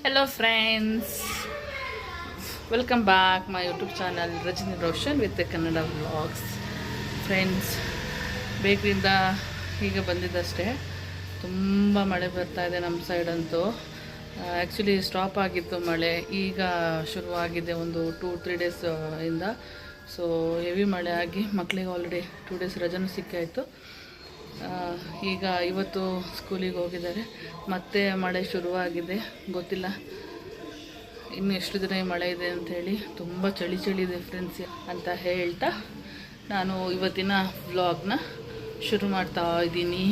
Hello friends, welcome back my YouTube channel Rajni Roshan with the Kannada vlogs. Friends, ಬೇಕರಿಂದ ಈಗ ಬಂದಿದ್ದಷ್ಟೇ. ತುಂಬ ಮಳೆ ಬರ್ತಾ ಇದೆ ನಮ್ಮ ಸೈಡ್ ಅಂತೂ. ಆ್ಯಕ್ಚುಲಿ ಸ್ಟಾಪ್ ಆಗಿತ್ತು ಮಳೆ, ಈಗ ಶುರುವಾಗಿದೆ ಒಂದು 2-3 ಡೇಸ್ ಇಂದ. ಸೊ ಹೆವಿ ಮಳೆ ಆಗಿ ಮಕ್ಕಳಿಗೆ ಆಲ್ರೆಡಿ 2 ಡೇಸ್ ರಜನೂ ಸಿಕ್ಕಾಯಿತು. ಈಗ ಇವತ್ತು ಸ್ಕೂಲಿಗೆ ಹೋಗಿದ್ದಾರೆ. ಮತ್ತೆ ಮಳೆ ಶುರುವಾಗಿದೆ, ಗೊತ್ತಿಲ್ಲ ಇನ್ನು ಎಷ್ಟು ದಿನ ಮಳೆ ಇದೆ ಅಂಥೇಳಿ. ತುಂಬ ಚಳಿ ಇದೆ ಫ್ರೆಂಡ್ಸ್ ಅಂತ ಹೇಳ್ತಾ ನಾನು ಇವತ್ತಿನ ವ್ಲಾಗ್ನ ಶುರು ಮಾಡ್ತಾ ಇದ್ದೀನಿ.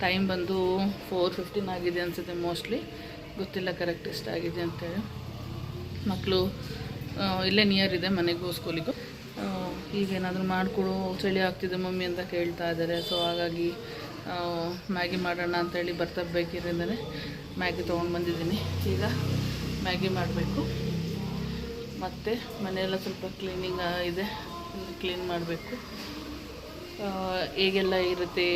ಟೈಮ್ ಬಂದು 4:15 ಆಗಿದೆ ಅನಿಸುತ್ತೆ ಮೋಸ್ಟ್ಲಿ, ಗೊತ್ತಿಲ್ಲ ಕರೆಕ್ಟ್ ಎಷ್ಟಾಗಿದೆ ಅಂತೇಳಿ. ಮಕ್ಕಳು ಇಲ್ಲೇ ನಿಯರ್ ಇದೆ ಮನೆಗೂ ಸ್ಕೂಲಿಗೂ. ಈಗೇನಾದರೂ ಮಾಡಿಕೊಡು, ಚಳಿ ಆಗ್ತಿದೆ ಮಮ್ಮಿ ಅಂತ ಕೇಳ್ತಾ ಇದ್ದಾರೆ. ಸೊ ಹಾಗಾಗಿ ಮ್ಯಾಗಿ ಮಾಡೋಣ ಅಂತೇಳಿ ಬೇಕಿರಿಂದನೇ ಮ್ಯಾಗಿ ತೊಗೊಂಡು ಬಂದಿದ್ದೀನಿ. ಈಗ ಮ್ಯಾಗಿ ಮಾಡಬೇಕು, ಮತ್ತು ಮನೆಯೆಲ್ಲ ಸ್ವಲ್ಪ ಕ್ಲೀನಿಂಗ್ ಇದೆ, ಕ್ಲೀನ್ ಮಾಡಬೇಕು. ಹೇಗೆಲ್ಲ ಇರುತ್ತೆ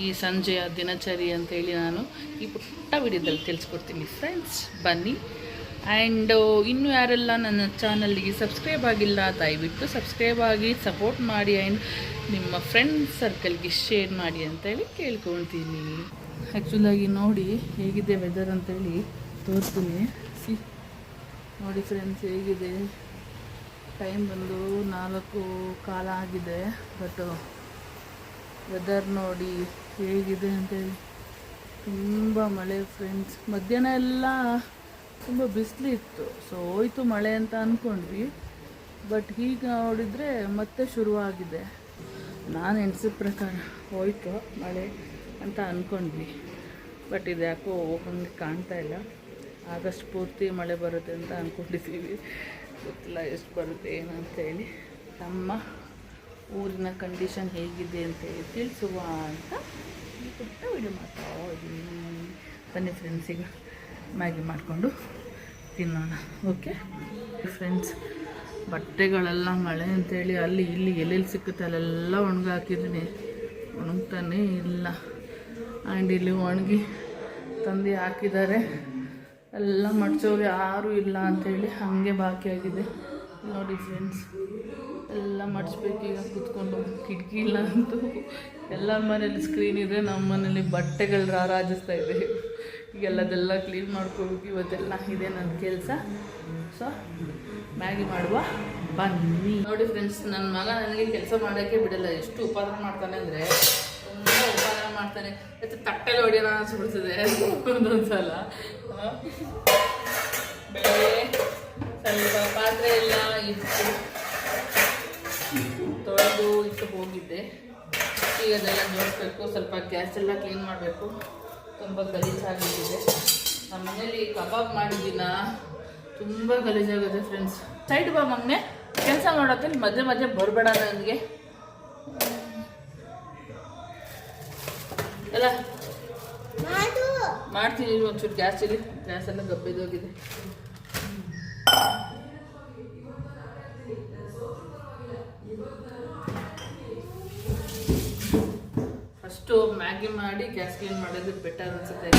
ಈ ಸಂಜೆಯ ದಿನಚರಿ ಅಂತೇಳಿ ನಾನು ಈ ಪುಟ್ಟ ವಿಡಿಯೋದಲ್ಲಿ ತಿಳಿಸ್ಕೊಡ್ತೀನಿ ಫ್ರೆಂಡ್ಸ್, ಬನ್ನಿ. ಆ್ಯಂಡ್ ಇನ್ನೂ ಯಾರೆಲ್ಲ ನನ್ನ ಚಾನಲ್ಗೆ ಸಬ್ಸ್ಕ್ರೈಬ್ ಆಗಿಲ್ಲ ದಯವಿಟ್ಟು ಸಬ್ಸ್ಕ್ರೈಬ್ ಆಗಿ ಸಪೋರ್ಟ್ ಮಾಡಿ, ಆ್ಯಂಡ್ ನಿಮ್ಮ ಫ್ರೆಂಡ್ಸ್ ಸರ್ಕಲ್ಗೆ ಶೇರ್ ಮಾಡಿ ಅಂತೇಳಿ ಕೇಳ್ಕೊಳ್ತೀನಿ. ಆ್ಯಕ್ಚುಲಾಗಿ ನೋಡಿ ಹೇಗಿದೆ ವೆದರ್ ಅಂತೇಳಿ ತೋರಿಸ್ತೀನಿ. ನೋಡಿ ಫ್ರೆಂಡ್ಸ್ ಹೇಗಿದೆ, ಟೈಮ್ ಬಂದು 4:15 ಆಗಿದೆ. ಬಟ್ ವೆದರ್ ನೋಡಿ ಹೇಗಿದೆ ಅಂತೇಳಿ, ತುಂಬ ಮಳೆ ಫ್ರೆಂಡ್ಸ್. ಮಧ್ಯಾಹ್ನ ಎಲ್ಲ ತುಂಬ ಬಿಸಿಲು ಇತ್ತು, ಸೊ ಹೋಯ್ತು ಮಳೆ ಅಂತ ಅಂದ್ಕೊಂಡ್ವಿ. ಬಟ್ ಈಗ ನೋಡಿದರೆ ಮತ್ತೆ ಶುರುವಾಗಿದೆ. ನಾನು ಎಣಿಸಿದ ಪ್ರಕಾರ ಹೋಯ್ತು ಮಳೆ ಅಂತ ಅಂದ್ಕೊಂಡ್ವಿ, ಬಟ್ ಇದು ಯಾಕೋ ಹೋಗಂಗೆ ಕಾಣ್ತಾ ಇಲ್ಲ. ಆಗಸ್ಟ್ ಪೂರ್ತಿ ಮಳೆ ಬರುತ್ತೆ ಅಂತ ಅಂದ್ಕೊಂಡಿದ್ದೀವಿ, ಗೊತ್ತಿಲ್ಲ ಎಷ್ಟು ಬರುತ್ತೆ ಏನಂತೇಳಿ. ನಮ್ಮ ಊರಿನ ಕಂಡೀಷನ್ ಹೇಗಿದೆ ಅಂತೇಳಿ ತಿಳಿಸುವ ಅಂತ ಈ ಪುಟ್ಟ ವಿಡಿಯೋ ಮಾಡ್ತಾ ಇದ್ದೀನಿ. ಬನ್ನಿ ಫ್ರೆಂಡ್ಸ್, ಈಗ ಮ್ಯಾಗಿ ಮಾಡಿಕೊಂಡು ತಿನ್ನೋಣ. ಓಕೆ ಫ್ರೆಂಡ್ಸ್, ಬಟ್ಟೆಗಳೆಲ್ಲ ಮಳೆ ಅಂತೇಳಿ ಅಲ್ಲಿ ಇಲ್ಲಿ ಎಲ್ಲೆಲ್ಲಿ ಸಿಕ್ಕುತ್ತೆ ಅಲ್ಲೆಲ್ಲ ಒಣಗಾಕಿದ್ದೀನಿ, ಒಣಗ್ತಾನೇ ಇಲ್ಲ. ಆ್ಯಂಡ್ ಇಲ್ಲಿ ಒಣಗಿ ತಂದು ಹಾಕಿದ್ದಾರೆ, ಎಲ್ಲ ಮಡ್ಚೋರು ಯಾರೂ ಇಲ್ಲ ಅಂಥೇಳಿ ಹಾಗೆ ಬಾಕಿಯಾಗಿದೆ. ನೋಡಿ ಫ್ರೆಂಡ್ಸ್, ಎಲ್ಲ ಮಡ್ಚ್ಬೇಕೀಗ ಕೂತ್ಕೊಂಡು. ಕಿಟಕಿ ಇಲ್ಲ ಅಂತೂ ಎಲ್ಲರ ಮನೇಲಿ ಸ್ಕ್ರೀನ್ ಇದೆ, ನಮ್ಮ ಮನೇಲಿ ಬಟ್ಟೆಗಳು ರಾರಾಜಿಸ್ತಾ ಇದೆ. ಈಗೆಲ್ಲದೆಲ್ಲ ಕ್ಲೀನ್ ಮಾಡ್ಕೋಬೇಕು, ಇವತ್ತೆಲ್ಲ ಇದೆ ನನ್ನ ಕೆಲಸ. ಸೊ ಮ್ಯಾಗಿ ಮಾಡುವ ಬನ್ನಿ. ನೋಡಿ ಫ್ರೆಂಡ್ಸ್, ನನ್ನ ಮಗ ನನಗೆ ಕೆಲಸ ಮಾಡೋಕ್ಕೆ ಬಿಡಲ್ಲ. ಎಷ್ಟು ಉಪದ್ರ ಮಾಡ್ತಾನೆ ಅಂದರೆ ತುಂಬ ಉಪದ್ರ ಮಾಡ್ತಾನೆ. ಮತ್ತು ತಟ್ಟೆಲಿ ಹೊಡಿಯೋಣ ಅನಿಸ್ಬಿಡ್ತದೆ ಒಂದೊಂದು ಸಲ. ಬೆಳಗ್ಗೆ ಸ್ವಲ್ಪ ಪಾತ್ರೆ ಎಲ್ಲ ಇಟ್ಟು ತೊಳೆದು ಇಟ್ಟು ಹೋಗಿದ್ದೆ. ಈಗ ಅದೆಲ್ಲ ಜೋಡಿಸ್ಬೇಕು, ಸ್ವಲ್ಪ ಗ್ಯಾಸ್ ಎಲ್ಲ ಕ್ಲೀನ್ ಮಾಡಬೇಕು. ತುಂಬ ಗಲೀಜಾಗಿದೆ. ನಮ್ಮ ಮನೇಲಿ ಕಬಾಬ್ ಮಾಡಿದ್ದೀನ, ತುಂಬ ಗಲೀಜಾಗಿದೆ ಫ್ರೆಂಡ್ಸ್. ಸೈಡ್ ಬಾ ಮಮ್ಮಿ, ಕೆಲಸ ಮಾಡೋಕ್ಕೆ ಮಧ್ಯೆ ಮಧ್ಯೆ ಬರಬೇಡ ನನಗೆ. ಎಲ್ಲ ಮಾಡ್ತೀನಿ, ಒಂಚೂರು ಗ್ಯಾಸ್ ಇಲ್ಲಿ, ಗ್ಯಾಸ್ ಎಲ್ಲ ಗಬ್ಬಿದೋಗಿದೆ. ಫಸ್ಟು ಮ್ಯಾಗಿ ಮಾಡಿ ಗ್ಯಾಸ್ ಕ್ಲೀನ್ ಮಾಡೋದು ಬೆಟರ್ ಅನಿಸುತ್ತೆ.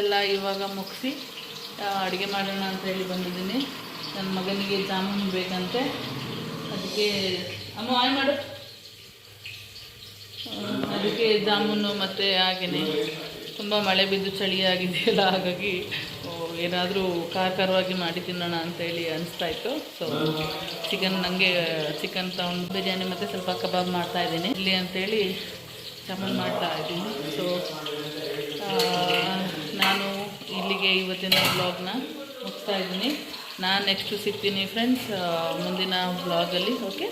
ಎಲ್ಲ ಇವಾಗ ಮುಗಿಸಿ ಅಡುಗೆ ಮಾಡೋಣ ಅಂತ ಹೇಳಿ ಬಂದಿದ್ದೀನಿ. ನನ್ನ ಮಗನಿಗೆ ಜಾಮೂನು ಬೇಕಂತೆ, ಅದಕ್ಕೆ ಅಮ್ಮ ಆಯ್ ಮಾಡು. ಅದಕ್ಕೆ ಜಾಮೂನು ಮತ್ತು ಹಾಗೆಯೇ ತುಂಬ ಮಳೆ ಬಿದ್ದು ಚಳಿ ಆಗಿದೆಯಲ್ಲ, ಹಾಗಾಗಿ ಏನಾದರೂ ಖಾರವಾಗಿ ಮಾಡಿ ತಿನ್ನೋಣ ಅಂತೇಳಿ ಅನಿಸ್ತಾಯಿತ್ತು. ಸೊ ನನಗೆ ಚಿಕನ್ ತಗೊಂಡು ಬಿರಿಯಾನಿ ಮತ್ತು ಸ್ವಲ್ಪ ಕಬಾಬ್ ಮಾಡ್ತಾಯಿದ್ದೀನಿ ಇಲ್ಲಿ ಅಂಥೇಳಿ ಜಾಮೂನು ಮಾಡ್ತಾಯಿದ್ದೀನಿ. ಸೊ ನಾನು ಇಲ್ಲಿಗೆ ಇವತ್ತಿನ ವ್ಲಾಗ್ನ ಮುಗಿಸ್ತಾ ಇದ್ದೀನಿ. ನಾನು ನೆಕ್ಸ್ಟು ಸಿಗ್ತೀನಿ ಫ್ರೆಂಡ್ಸ್ ಮುಂದಿನ ವ್ಲಾಗಲ್ಲಿ. ಓಕೆ.